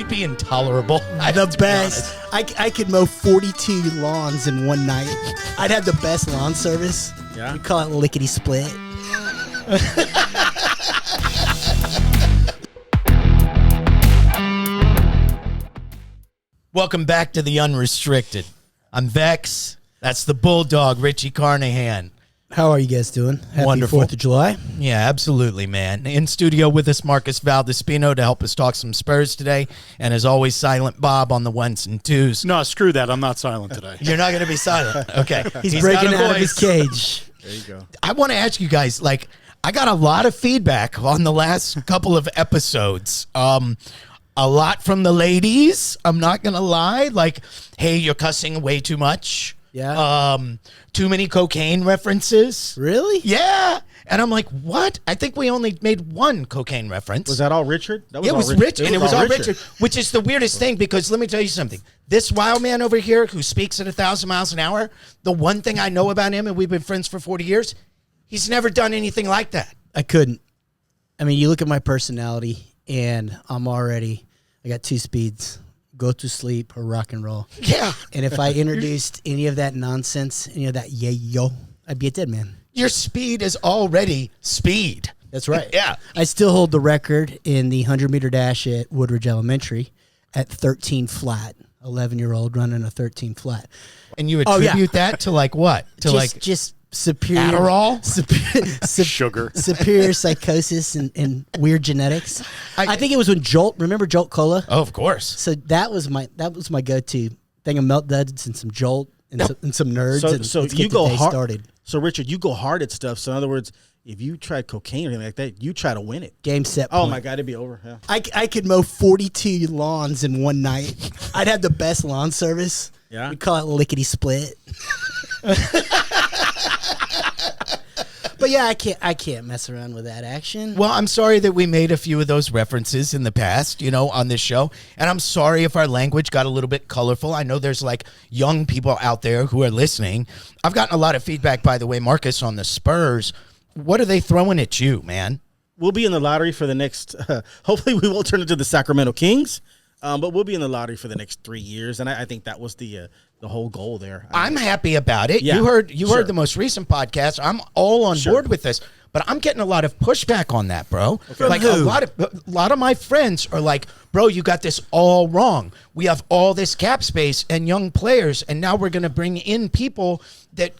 He'd be intolerable. The best. I could mow 42 lawns in one night. I'd have the best lawn service. Yeah. We call it Lickety Split. Welcome back to the Unrestricted. I'm Vex. That's the Bulldog, Richie Carnahan. How are you guys doing? Happy Wonderful. 4th of July. Yeah, absolutely, man. In studio with us, Marcus Valdespino, to help us talk some Spurs today. And as always, Silent Bob on the ones and twos. No, screw that. I'm not silent today. You're not going to be silent. Okay. He's breaking got a out of his voice. cage. There you go. I want to ask you guys, I got a lot of feedback on the last couple of episodes. A lot from the ladies. I'm not going to lie. Hey, you're cussing way too much. Yeah. Too many cocaine references. Really? Yeah. And I'm like, what? I think we only made one cocaine reference. Was that all Richard? That was It was all Rich, and it was all Richard, which is the weirdest thing because let me tell you something. This wild man over here who speaks at 1,000 miles an hour, the one thing I know about him, and we've been friends for 40 years, he's never done anything like that. I couldn't. I mean, you look at my personality, and I got two speeds. Go to sleep or rock and roll. Yeah. And if I introduced any of that nonsense, any of that yo, I'd be a dead man. Your speed is already speed. That's right. Yeah. I still hold the record in the 100-meter dash at Woodridge Elementary at 13 flat. 11-year-old running a 13 flat. And you attribute that to what? To just superior Adderall? Sugar. superior psychosis and weird genetics. I think it was when Jolt. Remember Jolt Cola? Oh, of course. So that was my go-to thing of Melt Duds and some Jolt and some nerds. So let's you get go the day hard. started. So Richard, you go hard at stuff. So in other words, if you tried cocaine or anything like that, you try to win it. Game set. Oh point. my God, it'd be over. Yeah. I could mow 42 lawns in one night. I'd have the best lawn service. Yeah. We call it Lickety Split. But yeah, I can't mess around with that action. Well, I'm sorry that we made a few of those references in the past, on this show. And I'm sorry if our language got a little bit colorful. I know there's young people out there who are listening. I've gotten a lot of feedback, by the way, Marcus, on the Spurs. What are they throwing at you, man? We'll be in the lottery for the next, hopefully we won't turn into the Sacramento Kings, but we'll be in the lottery for the next 3 years. And I think that was the whole goal there. I'm happy about it. Yeah, you heard sure. the most recent podcast. I'm all on board with this, but I'm getting a lot of pushback on that, bro. From who? A lot of my friends are like, bro, you got this all wrong. We have all this cap space and young players, and now we're going to bring in people that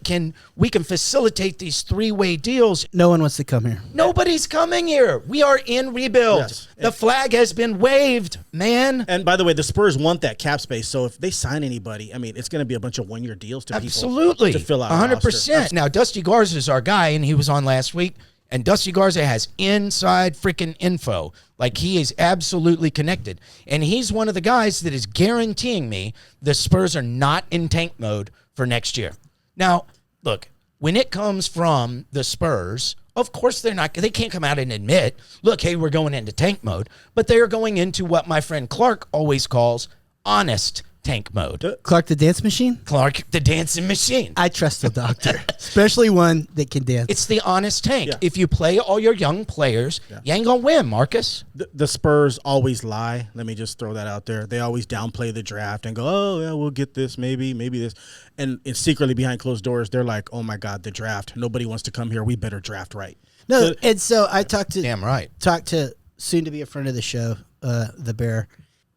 we can facilitate these three-way deals. No one wants to come here. Nobody's coming here. We are in rebuild. Yes. The flag has been waved, man. And by the way, the Spurs want that cap space. So if they sign anybody, I mean, it's going to be a bunch of one-year deals to Absolutely. people to fill out 100%. Now, Dusty Garza is our guy, and he was on last week. And Dusty Garza has inside freaking info. He is absolutely connected. And he's one of the guys that is guaranteeing me the Spurs are not in tank mode for next year. Now, look, when it comes from the Spurs, of course they can't come out and admit, look, hey, we're going into tank mode. But they are going into what my friend Clark always calls honest tank mode. Clark the dance machine? Clark the dancing machine. I trust the doctor, especially one that can dance. It's the honest tank. Yeah. If you play all your young players, you ain't going to win, Marcus. The Spurs always lie. Let me just throw that out there. They always downplay the draft and go, oh, yeah, we'll get this, maybe this. And it's secretly behind closed doors, they're like, oh, my God, the draft. Nobody wants to come here. We better draft right. No, and so I talked to soon to be a friend of the show, the Bear.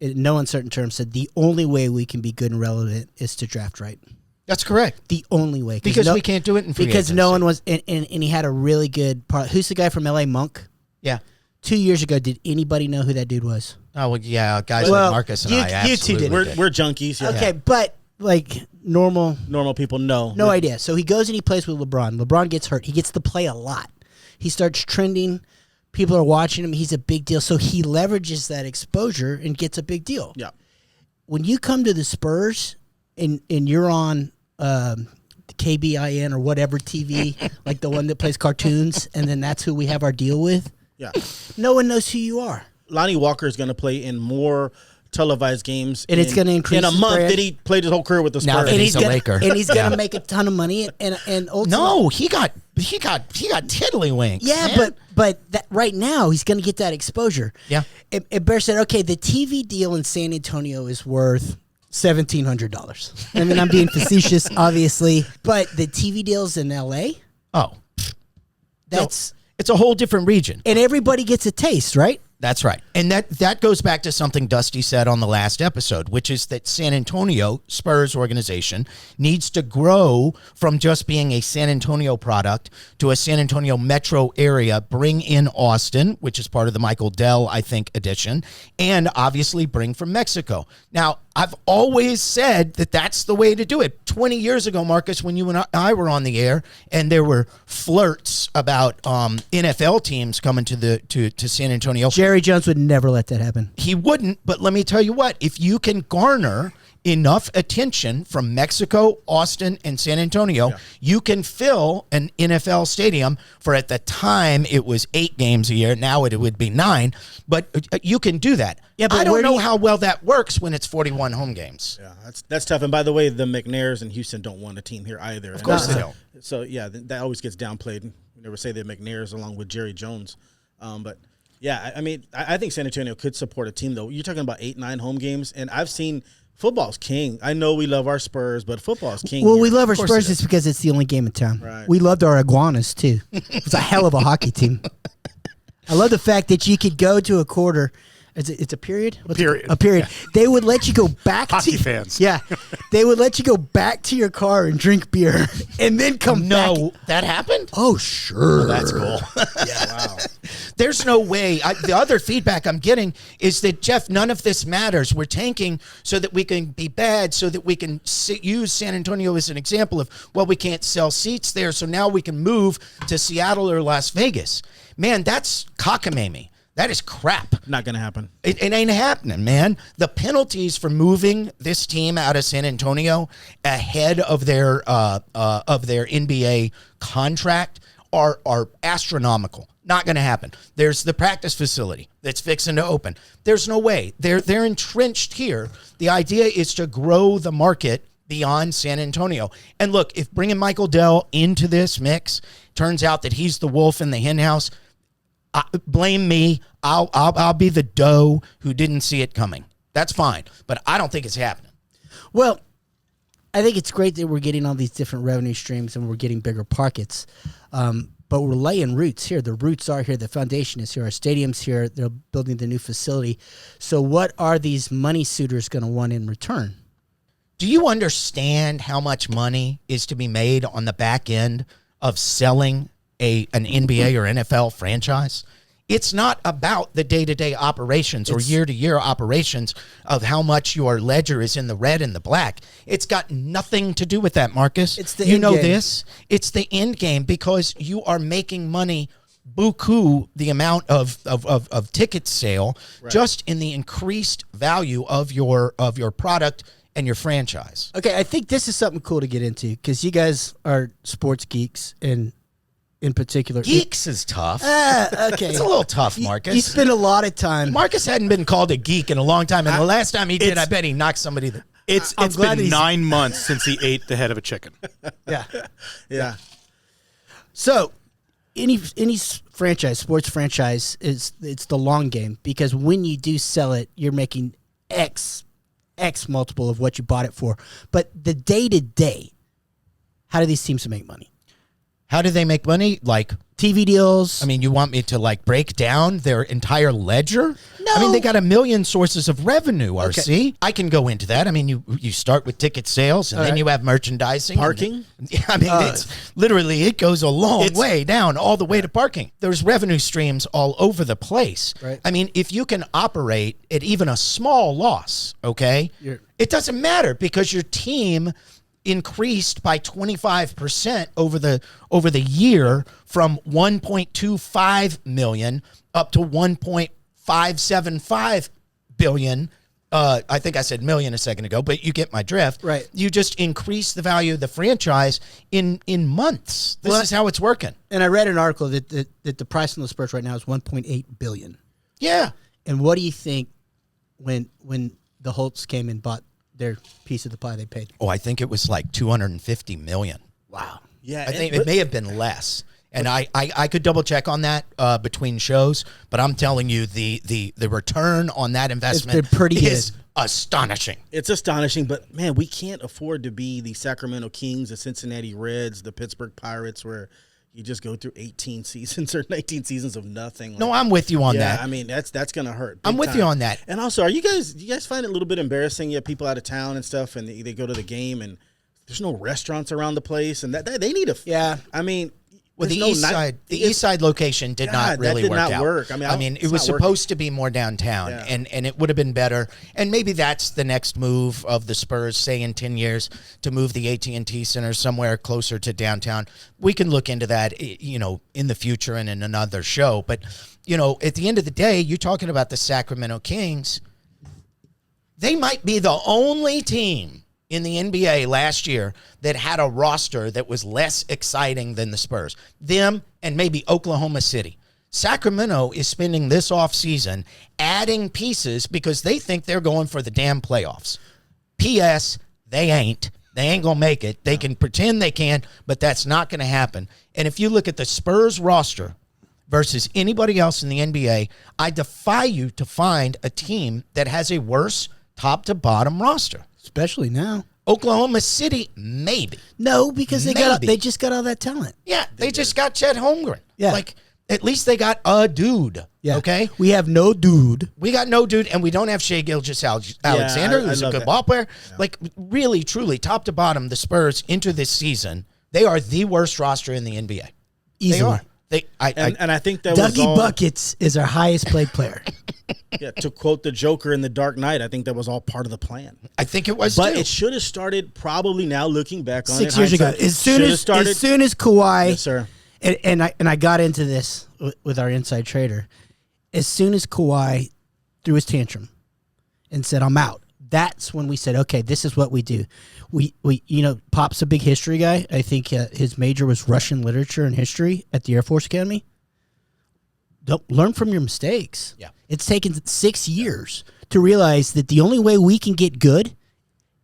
In no uncertain terms, said the only way we can be good and relevant is to draft right. That's correct. The only way. Because we can't do it in free Because agency. no one was, and he had a really good part. Who's the guy from L.A., Monk? Yeah. 2 years ago, did anybody know who that dude was? Oh, well, yeah, guys like Marcus and I you two absolutely did. We're junkies. Yeah. Okay, but normal people know. No idea. So he goes and he plays with LeBron. LeBron gets hurt. He gets to play a lot. He starts trending. People are watching him. He's a big deal. So he leverages that exposure and gets a big deal. Yeah. When you come to the Spurs and you're on the KBIN or whatever TV, like the one that plays cartoons, and then that's who we have our deal with, Yeah. no one knows who you are. Lonnie Walker is going to play in more televised games, And it's gonna increase in a his month brand. that he played his whole career with the Now Spurs. that he's a gonna, Laker. and he's gonna make a ton of money. And ultimately, No, he got tiddlywinks. yeah, man. but that, right now he's gonna get that exposure. Yeah. And Bear said, okay, the TV deal in San Antonio is worth $1,700. I mean, I'm being facetious, obviously, but the TV deals in LA, Oh, that's it's a whole different region. and everybody gets a taste, right? That's right. And that goes back to something Dusty said on the last episode, which is that San Antonio Spurs organization needs to grow from just being a San Antonio product to a San Antonio metro area, bring in Austin, which is part of the Michael Dell, I think, edition, and obviously bring from Mexico. Now, I've always said that that's the way to do it. 20 years ago, Marcus, when you and I were on the air, and there were flirts about NFL teams coming to San Antonio. Jerry Jones would never let that happen. He wouldn't, but let me tell you what, if you can garner enough attention from Mexico, Austin, and San Antonio, you can fill an NFL stadium for, at the time, it was 8 games a year. Now it would be 9, but you can do that. Yeah, but I don't where do know you- how well that works when it's 41 home games. Yeah, that's tough. And by the way, the McNairs in Houston don't want a team here either. Of course they don't. So yeah, that always gets downplayed. We never say the McNairs along with Jerry Jones, but yeah, I mean, I think San Antonio could support a team though. You're talking about 8, 9 home games, and I've seen football's king. I know we love our Spurs, but football's king. Well, here. we love our course Spurs it is. just because it's the only game in town. Right. We loved our Iguanas, too. It's a hell of a hockey team. I love the fact that you could go to a quarter. It's a period? Period. A period. They would let you go back Hockey to fans. Yeah. They would let you go back to your car and drink beer and then come back. No, that happened? Oh, sure. That's cool. Wow. There's no way. The other feedback I'm getting is that, Jeff, none of this matters. We're tanking so that we can be bad, so that we can use San Antonio as an example of, well, we can't sell seats there, so now we can move to Seattle or Las Vegas. Man, that's cockamamie. That is crap. Not gonna happen. It ain't happening, man. The penalties for moving this team out of San Antonio ahead of their NBA contract are astronomical. Not going to happen. There's the practice facility that's fixing to open. There's no way. They're entrenched here. The idea is to grow the market beyond San Antonio. And look, if bringing Michael Dell into this mix turns out that he's the wolf in the henhouse, blame me. I'll be the doe who didn't see it coming. That's fine, but I don't think it's happening. Well, I think it's great that we're getting all these different revenue streams and we're getting bigger pockets. But we're laying roots here. The roots are here. The foundation is here. Our stadium's here. They're building the new facility. So what are these money suitors going to want in return? Do you understand how much money is to be made on the back end of selling an NBA or NFL franchise? It's not about the day-to-day operations or year-to-year operations of how much your ledger is in the red and the black. It's got nothing to do with that, Marcus. It's the you end know game. this. It's the end game because you are making money buku the amount of ticket sale just in the increased value of your product and your franchise. Okay, I think this is something cool to get into because you guys are sports geeks and in particular. Geeks is tough. Okay. It's a little tough, Marcus. You spend a lot of time. Marcus hadn't been called a geek in a long time, and the last time he did, I bet he knocked somebody. It's I'm glad been he's- 9 months since he ate the head of a chicken. Yeah. Yeah. So, any franchise, sports franchise, it's the long game because when you do sell it, you're making X multiple of what you bought it for. But the day to day, how do these teams make money? How do they make money? Like, TV deals. I mean, you want me to like break down their entire ledger? No. I mean, they got a million sources of revenue, RC. I can go into that. I mean, you start with ticket sales, and then you have merchandising. Parking? Yeah, I mean, it's literally, it goes a long way down, all the way to parking. There's revenue streams all over the place. Right. I mean, if you can operate at even a small loss, okay, it doesn't matter because your team increased by 25% over the year from 1.25 million up to 1.575 billion. I think I said million a second ago, but you get my drift. Right. You just increase the value of the franchise in months. This is how it's working. And I read an article that the price on the Spurs right now is $1.8 billion. Yeah. And what do you think when the Holtz came and bought their piece of the pie they paid. Oh, I think it was like $250 million. Wow. Yeah, I think it may have been less. And I could double check on that between shows, but I'm telling you the return on that investment been pretty is good. astonishing. It's astonishing, but man, we can't afford to be the Sacramento Kings, the Cincinnati Reds, the Pittsburgh Pirates, where you just go through 18 seasons or 19 seasons of nothing. No, I'm with you on that. I mean, that's gonna hurt. I'm big with time. you on that. And also, you guys find it a little bit embarrassing? You have people out of town and stuff, and they go to the game, and there's no restaurants around the place, and that they need a. Yeah. I mean. Well, the east side location did not really that did work not out. work. I mean, it it's was not working. supposed to be more downtown, Yeah. and it would have been better. And maybe that's the next move of the Spurs, say in 10 years, to move the AT&T Center somewhere closer to downtown. We can look into that, in the future and in another show. But, at the end of the day, you're talking about the Sacramento Kings. They might be the only team in the NBA last year that had a roster that was less exciting than the Spurs. Them and maybe Oklahoma City. Sacramento is spending this offseason adding pieces because they think they're going for the damn playoffs. P.S. They ain't. They ain't going to make it. They can pretend they can, but that's not going to happen. And if you look at the Spurs roster versus anybody else in the NBA, I defy you to find a team that has a worse top-to-bottom roster. Especially now. Oklahoma City, maybe. No, because they Maybe. just got all that talent. Yeah, they just got Chet Holmgren. Yeah. Like, at least they got a dude. Yeah. Okay? We have no dude. We got no dude, and we don't have Shai Gilgeous-Alexander, who's a love good that. ball player. Yeah. Like, really, truly, top to bottom, the Spurs, into this season, they are the worst roster in the NBA. Easily. They are. And I think that was Dougie all, Buckets is our highest played player. Yeah, to quote the Joker in The Dark Knight, I think that was all part of the plan. I think it was, But too. it should have started probably now looking back on 6 it. years ago. hindsight, As soon should as Kawhi, Yes, sir. and I got into this with our inside trader. As soon as Kawhi threw his tantrum and said, "I'm out," that's when we said, "Okay, this is what we do." We Pop's a big history guy. I think his major was Russian literature and history at the Air Force Academy. Don't learn from your mistakes. Yeah. It's taken 6 years to realize that the only way we can get good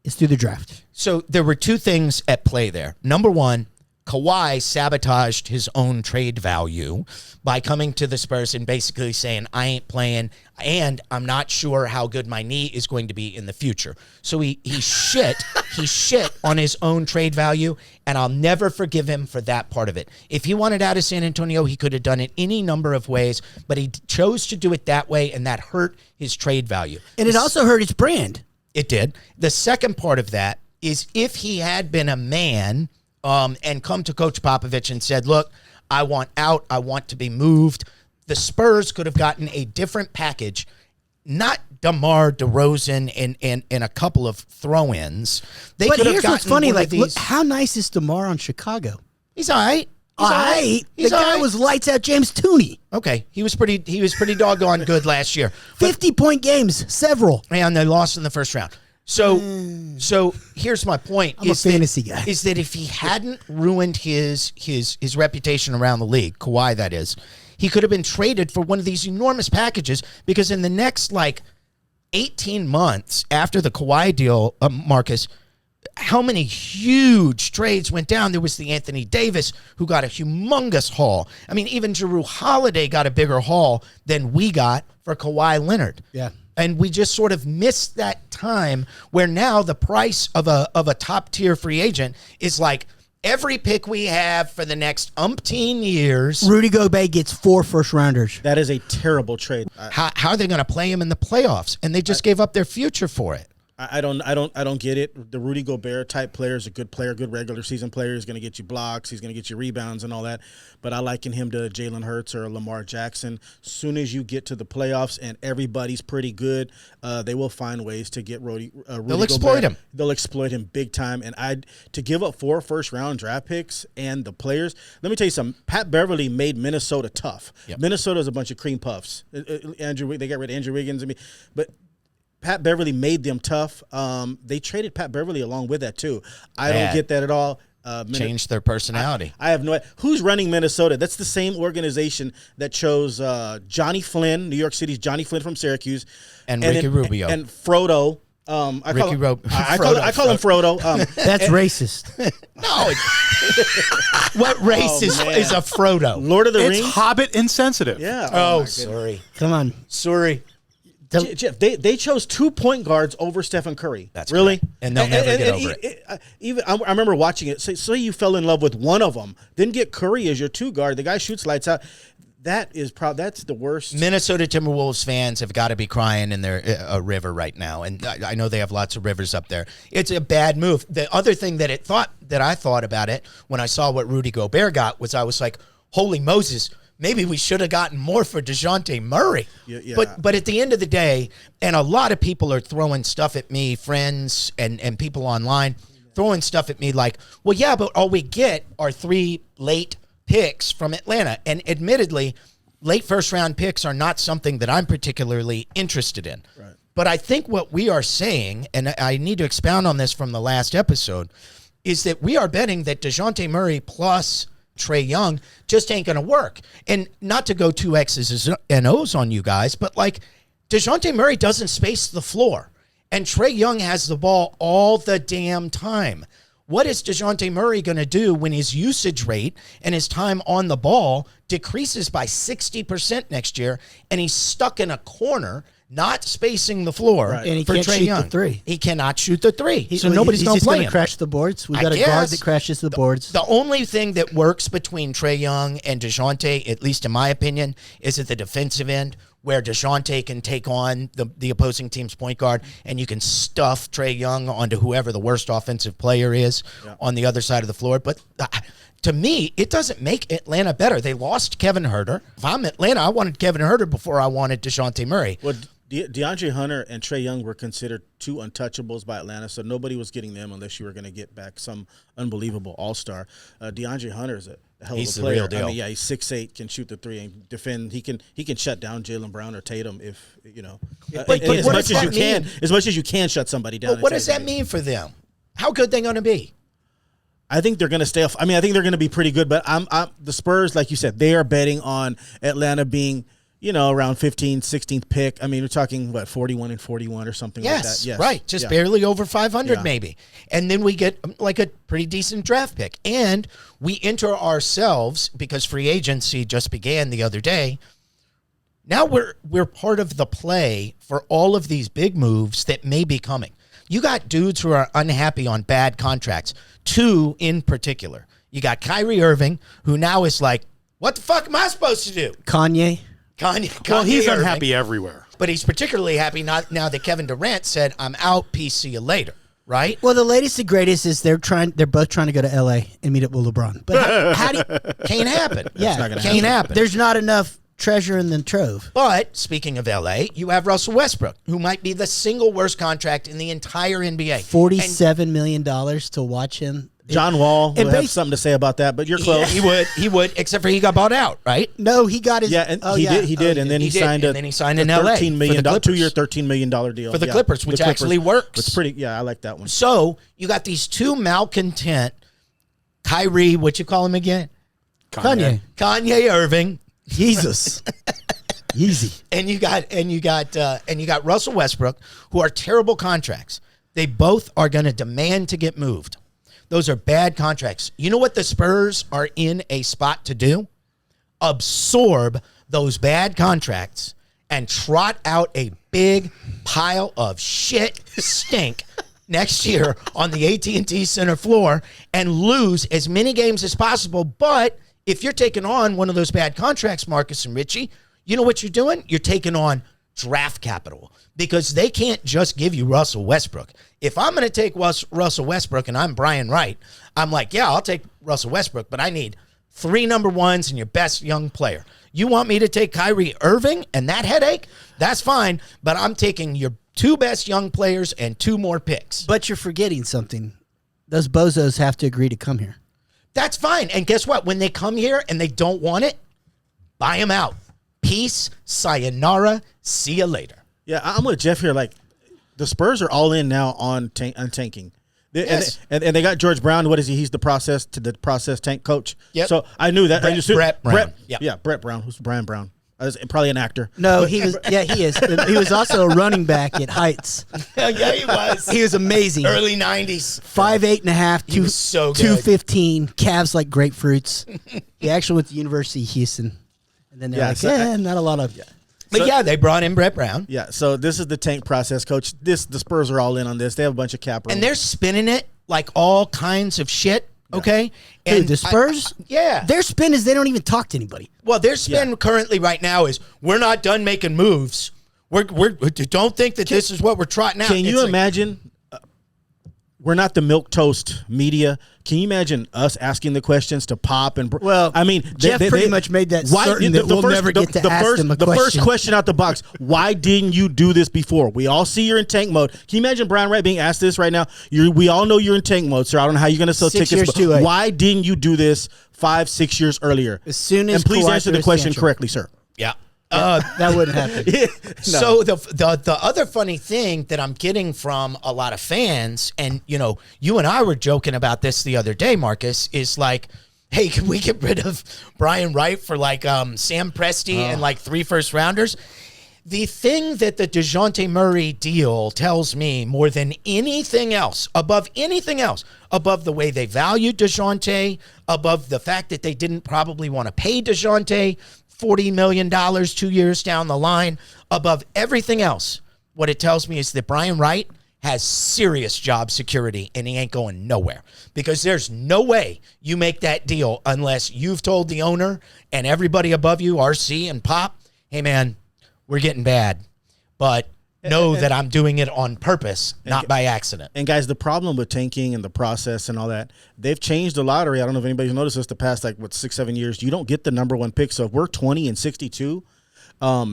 is through the draft. So there were two things at play there. Number one, Kawhi sabotaged his own trade value by coming to the Spurs and basically saying, I ain't playing, and I'm not sure how good my knee is going to be in the future. So he shit on his own trade value, and I'll never forgive him for that part of it. If he wanted out of San Antonio, he could have done it any number of ways, but he chose to do it that way, and that hurt his trade value. And it also hurt his brand. It did. The second part of that is if he had been a man and come to Coach Popovich and said, look, I want out, I want to be moved, the Spurs could have gotten a different package, not DeMar DeRozan and a couple of throw-ins. They But could have here's what's gotten funny, one of like, these. how nice is DeMar on Chicago? He's all right. He's all right. The guy was lights out James Tooney. Okay, he was pretty doggone good last year. 50-point games, several. And they lost in the first round. So here's my point. I'm a fantasy guy. Is that if he hadn't ruined his reputation around the league, Kawhi that is, he could have been traded for one of these enormous packages, because in the next 18 months after the Kawhi deal, Marcus, how many huge trades went down? There was the Anthony Davis, who got a humongous haul. I mean, even Jrue Holiday got a bigger haul than we got for Kawhi Leonard. Yeah. And we just sort of missed that time where now the price of a top tier free agent is like every pick we have for the next umpteen years. Rudy Gobert gets 4 first-rounders. That is a terrible trade. How are they going to play him in the playoffs? And they just gave up their future for it. I don't get it. The Rudy Gobert type player is a good player, good regular season player. He's going to get you blocks. He's going to get you rebounds and all that. But I liken him to Jalen Hurts or Lamar Jackson. Soon as you get to the playoffs and everybody's pretty good, they will find ways to get Rudy They'll exploit him. They'll exploit him big time. And to give up 4 first-round draft picks and the players, let me tell you something. Pat Beverly made Minnesota tough. Yep. Minnesota's a bunch of cream puffs. They got rid of Andrew Wiggins. But Pat Beverly made them tough. They traded Pat Beverly along with that, too. I don't get that at all. Changed their personality. I have no idea. Who's running Minnesota? That's the same organization that chose Johnny Flynn, New York City's Johnny Flynn from Syracuse. And Ricky Rubio. And Frodo I Ricky I call him Frodo. That's racist. No. What race is a Frodo? Lord of the It's Rings. Hobbit insensitive. Yeah. Oh, my sorry. Come on. Sorry. Jeff, they chose 2 point guards over Stephen Curry. That's really, correct. And they'll never get over it. Even I remember watching it. Say you fell in love with one of them, then get Curry as your 2 guard. The guy shoots lights out. That's the worst. Minnesota Timberwolves fans have got to be crying in their a river right now, and I know they have lots of rivers up there. It's a bad move. The other thing that I thought about it when I saw what Rudy Gobert got was I was like, holy Moses, maybe we should have gotten more for DeJounte Murray. Yeah. But at the end of the day, and a lot of people are throwing stuff at me, friends and people online, throwing stuff at me like, well, yeah, but all we get are 3 late picks from Atlanta. And admittedly, late first-round picks are not something that I'm particularly interested in. Right. But I think what we are saying, and I need to expound on this from the last episode, is that we are betting that DeJounte Murray plus Trae Young just ain't going to work. And not to go 2 X's and O's on you guys, but like DeJounte Murray doesn't space the floor. And Trae Young has the ball all the damn time. What is DeJounte Murray going to do when his usage rate and his time on the ball decreases by 60% next year, and he's stuck in a corner, not spacing the floor Right. And he for can't Trae shoot Young? the 3. He cannot shoot the 3, so He's nobody's going to just play gonna him. crash the boards. We've got a guess. guard that crashes the boards. The only thing that works between Trae Young and DeJounte, at least in my opinion, is at the defensive end, where DeJounte can take on the opposing team's point guard, and you can stuff Trae Young onto whoever the worst offensive player is on the other side of the floor. But to me, it doesn't make Atlanta better. They lost Kevin Huerter. If I'm Atlanta, I wanted Kevin Huerter before I wanted DeJounte Murray. Well, DeAndre Hunter and Trae Young were considered 2 untouchables by Atlanta, so nobody was getting them unless you were going to get back some unbelievable all-star. DeAndre Hunter is a hell of He's a the player. real deal. I mean, yeah, he's 6'8", can shoot the 3 and defend. He can shut down Jaylen Brown or Tatum if you know. But as what much does as you that can, mean? as much as you can shut somebody down. But what does that mean for them? How good they going to be? I think they're going to stay off. I mean, I think they're going to be pretty good. But I'm the Spurs, like you said, they are betting on Atlanta being, around 15th, 16th pick. I mean, we're talking, 41 and 41 or something like that. Yes, right. Just barely over 500 Yeah. maybe. And then we get like a pretty decent draft pick. And we enter ourselves, because free agency just began the other day, now we're part of the play for all of these big moves that may be coming. You got dudes who are unhappy on bad contracts, 2 in particular. You got Kyrie Irving, who now is like, what the fuck am I supposed to do? Kanye. Well, he's Irving, unhappy everywhere. but he's particularly happy now that Kevin Durant said, I'm out, peace, see you later, right? Well, the latest and greatest is they're both trying to go to LA and meet up with LeBron. But how do you, Can't happen. yeah, not gonna Can't happen. There's not enough treasure in the trove. But speaking of LA, you have Russell Westbrook, who might be the single worst contract in the entire NBA. $47 million to watch him. John Wall And will have something to say about that, but you're close. He would, except for he got bought out, right? No, he got his. Yeah, and he did, and then he did, signed and then he signed in LA $13 million, for the Clippers. 2-year, $13 million deal For the Clippers, which actually works. It's pretty. Yeah, I like that one. So you got these 2 malcontent, Kyrie, what you call him again? Kanye. Kanye Irving. Jesus. Easy. And you got Russell Westbrook, who are terrible contracts. They both are going to demand to get moved. Those are bad contracts. You know what the Spurs are in a spot to do? Absorb those bad contracts and trot out a big pile of shit stink next year on the AT&T Center floor and lose as many games as possible. But if you're taking on one of those bad contracts, Marcus and Richie, you know what you're doing? You're taking on draft capital, because they can't just give you Russell Westbrook. If I'm going to take Russell Westbrook and I'm Brian Wright, I'm like, yeah, I'll take Russell Westbrook, but I need 3 number 1s and your best young player. You want me to take Kyrie Irving and that headache? That's fine, but I'm taking your 2 best young players and 2 more picks. But you're forgetting something. Those bozos have to agree to come here. That's fine. And guess what? When they come here and they don't want it, buy them out. Peace, sayonara, see you later. Yeah, I'm with Jeff here. Like, the Spurs are all in now on tanking. Yes. And they got George Brown. What is he? He's the process tank coach. Yep. So I knew that. Brett Brown. Yeah, Brett Brown. Who's Brian Brown? Probably an actor. No, he was. Yeah, he is. He was also a running back at Heights. Yeah, he was. He was amazing. Early 90s. 5'8.5", He was so good. 215, calves like grapefruits. He actually went to University of Houston. And then they're not a lot of... But yeah, they brought in Brett Brown. Yeah, so this is the tank process, Coach. The Spurs are all in on this. They have a bunch of cap room. And they're spinning it like all kinds of shit, okay? Dude, And the Spurs? yeah. Their spin is they don't even talk to anybody. Well, their spin currently right now is we're not done making moves. We don't think that this is what we're trotting out. Can you imagine? We're not the milquetoast media. Can you imagine us asking the questions to Pop and? Well, I mean, Jeff pretty much made that certain that we'll never get to ask them a the question. first question out the box: why didn't you do this before? We all see you're in tank mode. Can you imagine Brian Wright being asked this right now? We all know you're in tank mode, sir. I don't know how you're going to sell 6 tickets. years too late. Why didn't you do this 5-6 years earlier? As soon as and please Kawhi answer the threw question his tantrum. correctly, sir. Yeah. That wouldn't happen. So the other funny thing that I'm getting from a lot of fans, and you and I were joking about this the other day, Marcus, is like, hey, can we get rid of Brian Wright for like Sam Presti and like 3 first-rounders? The thing that the DeJounte Murray deal tells me more than anything else, above the way they valued DeJounte, above the fact that they didn't probably want to pay DeJounte $40 million 2 years down the line, above everything else, what it tells me is that Brian Wright has serious job security and he ain't going nowhere, because there's no way you make that deal unless you've told the owner and everybody above you, RC and Pop, hey man, we're getting bad, but know that I'm doing it on purpose, not by accident. And guys, the problem with tanking and the process and all that, they've changed the lottery. I don't know if anybody's noticed this the past 6-7 years. You don't get the number 1 pick. So if we're 20-62,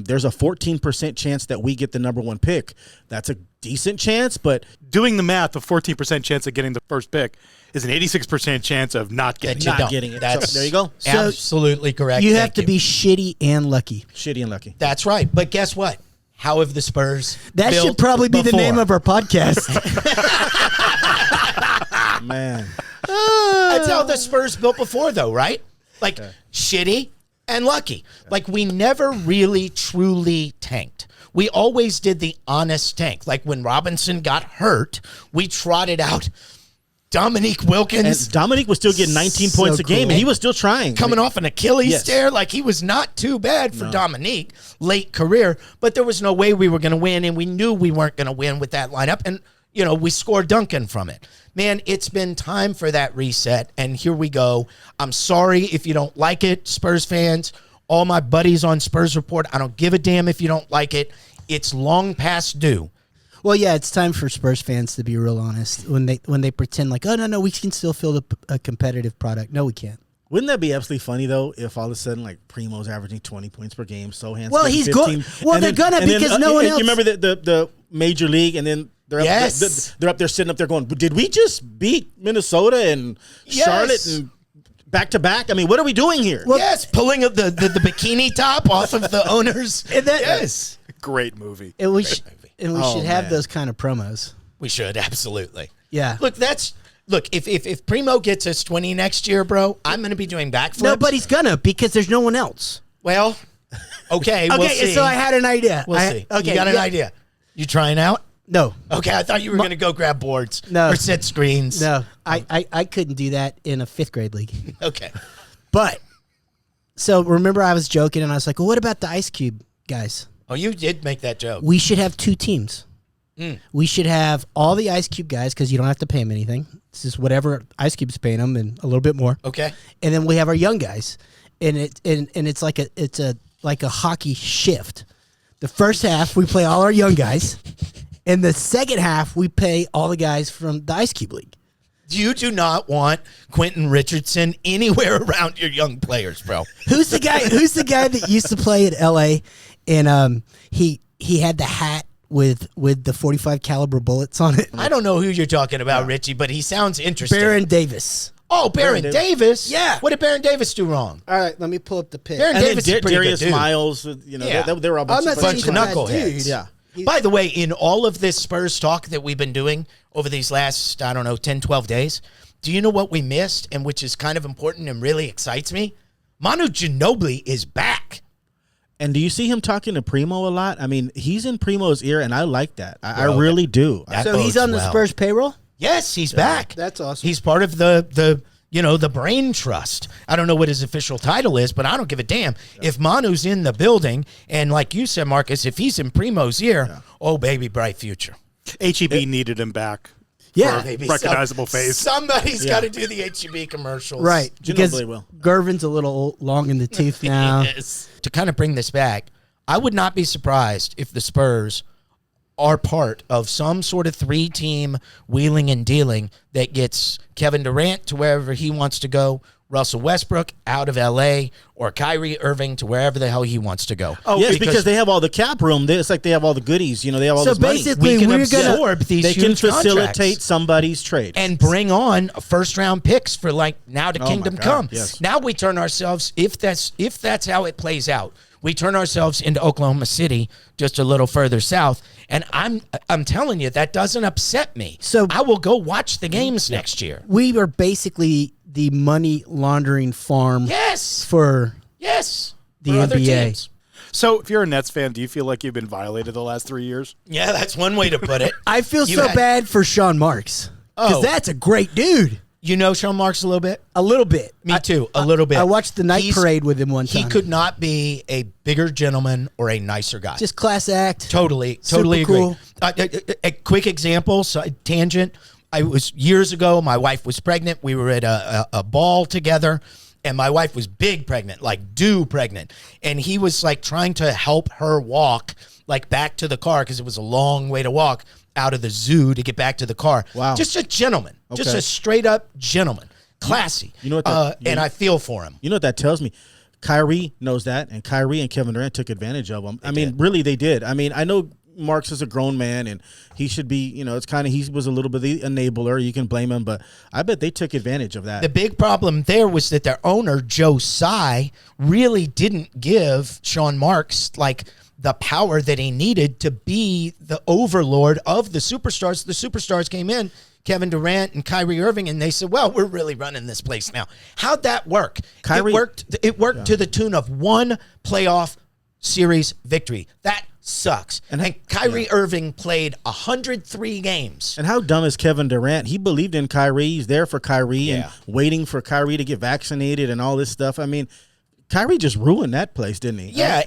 there's a 14% chance that we get the number 1 pick. That's a decent chance, but Doing the math, the 14% chance of getting the first pick is an 86% chance of not getting it. Not getting it. That's So there you go. Absolutely correct. You Thank have to be shitty and lucky. Shitty and lucky. That's right. But guess what? How have the Spurs That built should probably be the before? name of our podcast. Man. That's how the Spurs built before, though, right? Like shitty and lucky. Like we never really truly tanked. We always did the honest tank. Like when Robinson got hurt, we trotted out Dominique Wilkins. And Dominique was still getting 19 So points a game, cool. and he was still trying. Coming off an Achilles Yes. tear, like he was not too bad for Dominique, late career, but there was no way we were going to win, and we knew we weren't going to win with that lineup, and we scored Duncan from it. Man, it's been time for that reset, and here we go. I'm sorry if you don't like it, Spurs fans. All my buddies on Spurs Report, I don't give a damn if you don't like it. It's long past due. Well, yeah, it's time for Spurs fans to be real honest when they pretend like, oh no, we can still field a competitive product. No, we can't. Wouldn't that be absolutely funny though if all of a sudden like Primo's averaging 20 points per game, Sohan's Well, getting he's 15, go- well, and they're gonna and because no one you else- remember the major league, and then they're up, Yes. they're up there sitting up there going, did we just beat Minnesota and Yes. Charlotte and back to back? I mean, what are we doing here? Yes, pulling of the bikini top off of the owners. Yes. Great movie. And we should have man. those kind of promos. We should, absolutely. Yeah. Look, if Primo gets us 20 next year, bro, I'm going to be doing backflips. Nobody's gonna because there's no one else. Well, okay, we'll Okay, see. so I had an idea. We'll see. Okay, You got an yeah. idea? You trying out? No. Okay, I thought you were going to go grab boards No. or set screens. No, I couldn't do that in a 5th grade league. Okay. But so remember, I was joking and I was like, "Well, what about the Ice Cube guys? Oh, you did make that joke. We should have 2 teams. Mm. We should have all the Ice Cube guys because you don't have to pay them anything. This is whatever Ice Cube's paying them and a little bit more. Okay. And then we have our young guys, and it's like a hockey shift. The first half we play all our young guys, and the second half we pay all the guys from the Ice Cube League. You do not want Quentin Richardson anywhere around your young players, bro. Who's the guy? Who's the guy that used to play at LA, and he had the hat with the 45 caliber bullets on it? I don't know who you're talking about, Richie, but he sounds interesting. Baron Davis. Oh, Baron Davis? Yeah. What did Baron Davis do wrong? All right, let me pull up the pic. Baron And Davis then is pretty Darius good dude. Miles, Yeah. they were all I'm not saying bunch he's of a bad knuckleheads. dude. Yeah. By the way, in all of this Spurs talk that we've been doing over these last, 10, 12 days, do you know what we missed, and which is kind of important and really excites me? Manu Ginobili is back. And do you see him talking to Primo a lot? I mean, he's in Primo's ear, and I like that. I really do. That So he's bodes on the well. Spurs payroll? Yes, he's back. That's awesome. He's part of the brain trust. I don't know what his official title is, but I don't give a damn. If Manu's in the building, and like you said, Marcus, if he's in Primo's ear, oh, baby, bright future. HEB needed him back. Yeah. For Maybe recognizable face. Somebody's got to do the HEB commercials. Right. Because Ginobili will. Gervin's a little long in the tooth now. Yes. To kind of bring this back, I would not be surprised if the Spurs are part of some sort of 3-team wheeling and dealing that gets Kevin Durant to wherever he wants to go, Russell Westbrook out of L.A., or Kyrie Irving to wherever the hell he wants to go. Oh, yes, because they have all the cap room. It's like they have all the goodies. They have all So this money. basically, we can we're gonna absorb these They can huge facilitate contracts somebody's trade. and bring on first-round picks for now to Oh, Kingdom my God, Come. yes. Now we turn ourselves, if that's how it plays out, we turn ourselves into Oklahoma City, just a little further south, and I'm telling you, that doesn't upset me. So- I will go watch the games next year. We are basically the money laundering farm Yes, for yes, The for other NBA. teams. So if you're a Nets fan, do you feel like you've been violated the last 3 years? Yeah, that's one way to put it. I feel You so had- bad for Sean Marks. Because Oh. that's a great dude. You know Sean Marks a little bit? A little bit. Me too, a little bit. I watched the night He's- parade with him one time. He could not be a bigger gentleman or a nicer guy. Just class act. Totally Super agree. cool. A quick example, tangent. I was years ago. My wife was pregnant. We were at a ball together, and my wife was big pregnant, like pregnant, and he was like trying to help her walk like back to the car because it was a long way to walk out of the zoo to get back to the car. Wow. Just a gentleman, just Okay. a straight up gentleman, classy. You know what that- and I feel for him. You know what that tells me? Kyrie knows that, and Kyrie and Kevin Durant took advantage of him. Really, they did. I mean, I know Marks is a grown man, and he should be, it's kind of, he was a little bit the enabler. You can blame him, but I bet they took advantage of that. The big problem there was that their owner, Joe Tsai, really didn't give Sean Marks like the power that he needed to be the overlord of the superstars. The superstars came in, Kevin Durant and Kyrie Irving, and they said, well, we're really running this place now. How'd that work? Kyrie- It worked to the tune of one playoff series victory. That sucks. And Kyrie Irving played 103 games. And how dumb is Kevin Durant? He believed in Kyrie. He's there for Kyrie and waiting for Kyrie to get vaccinated and all this stuff. I mean, Kyrie just ruined that place, didn't he? Yeah,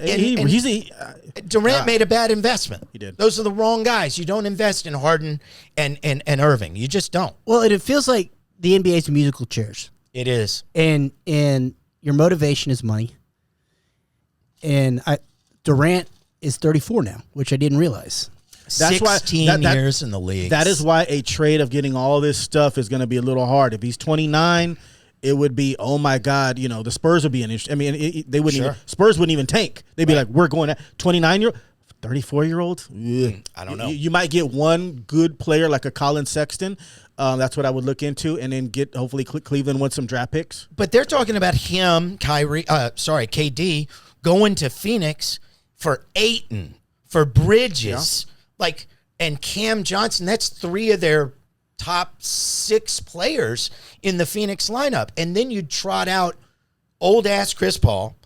Durant made a bad investment. He did. Those are the wrong guys. You don't invest in Harden and Irving. You just don't. Well, it feels like the NBA's musical chairs. It is. And your motivation is money. And Durant is 34 now, which I didn't realize. That's why 16 years in the league. That is why a trade of getting all this stuff is going to be a little hard. If he's 29, it would be, oh my God, the Spurs would be an issue. I mean, they wouldn't even, Spurs wouldn't even tank. They'd be like, we're going at 29-year-old, 34-year-old. I don't know. You might get one good player like a Colin Sexton. That's what I would look into, and then get hopefully Cleveland wants some draft picks. But they're talking about him, KD, going to Phoenix for Ayton, for Bridges, and Cam Johnson. That's 3 of their top 6 players in the Phoenix lineup. And then you trot out old-ass Chris Paul,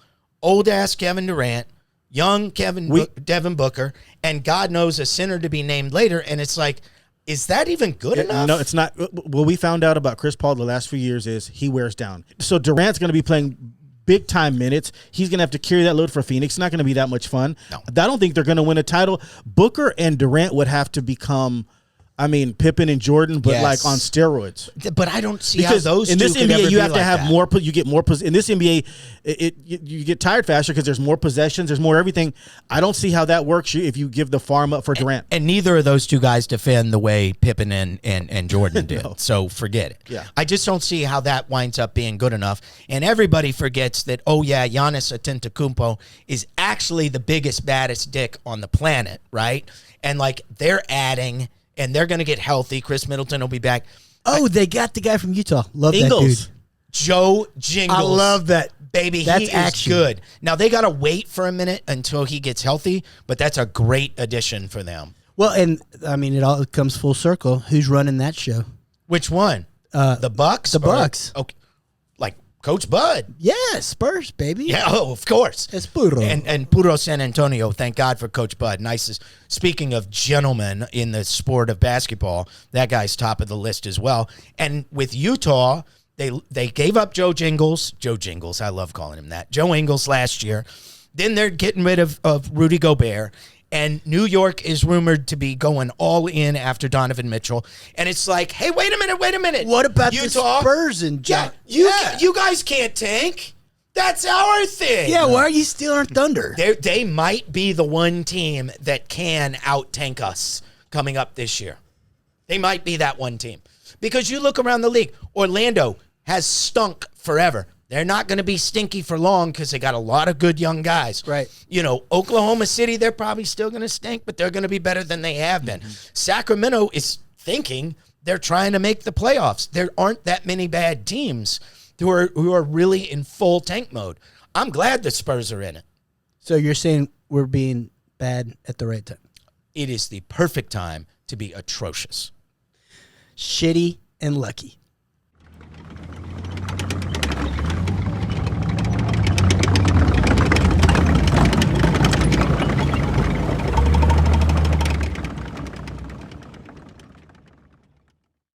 old-ass Kevin Durant, young Devin Booker, and God knows a center to be named later. And it's like, is that even good enough? No, it's not. What we found out about Chris Paul the last few years is he wears down. So Durant's going to be playing big-time minutes. He's going to have to carry that load for Phoenix. It's not going to be that much fun. No. I don't think they're going to win a title. Booker and Durant would have to become, Pippen and Jordan, but Yes. on steroids. But I don't see Because how those in two this could NBA, ever you be have to like have that. more. You get more. In this NBA, you get tired faster because there's more possessions. There's more everything. I don't see how that works if you give the farm up for Durant. And neither of those two guys defend the way Pippen and Jordan did. So forget it. Yeah. I just don't see how that winds up being good enough. And everybody forgets that, Giannis Antetokounmpo is actually the biggest, baddest dick on the planet, right? And they're adding, and they're going to get healthy. Chris Middleton will be back. Oh, they got the guy from Utah. Love that Ingles. dude. Joe Jingles. I love that. Baby, That's he is action. good. Now, they got to wait for a minute until he gets healthy, but that's a great addition for them. Well, and it all comes full circle. Who's running that show? Which one? The Bucks? the Bucks. Okay. Coach Bud. Yeah, Spurs, baby. Yeah, oh, of course. Es puro. And Puro San Antonio, thank God for Coach Bud. Nicest. Speaking of gentlemen in the sport of basketball, that guy's top of the list as well. And with Utah, they gave up Joe Ingles, I love calling him that, Joe Ingles last year. Then they're getting rid of Rudy Gobert. And New York is rumored to be going all in after Donovan Mitchell. And it's like, hey, wait a minute. What about Utah? the Spurs and Yeah, Jack? you guys can't tank. That's our thing. Yeah, why are you stealing our thunder? They might be the one team that can out-tank us coming up this year. They might be that one team. Because you look around the league, Orlando has stunk forever. They're not going to be stinky for long because they got a lot of good young guys. Right. You know, Oklahoma City, they're probably still going to stink, but they're going to be better than they have been. Sacramento is thinking they're trying to make the playoffs. There aren't that many bad teams who are really in full tank mode. I'm glad the Spurs are in it. So you're saying we're being bad at the right time? It is the perfect time to be atrocious. Shitty and lucky.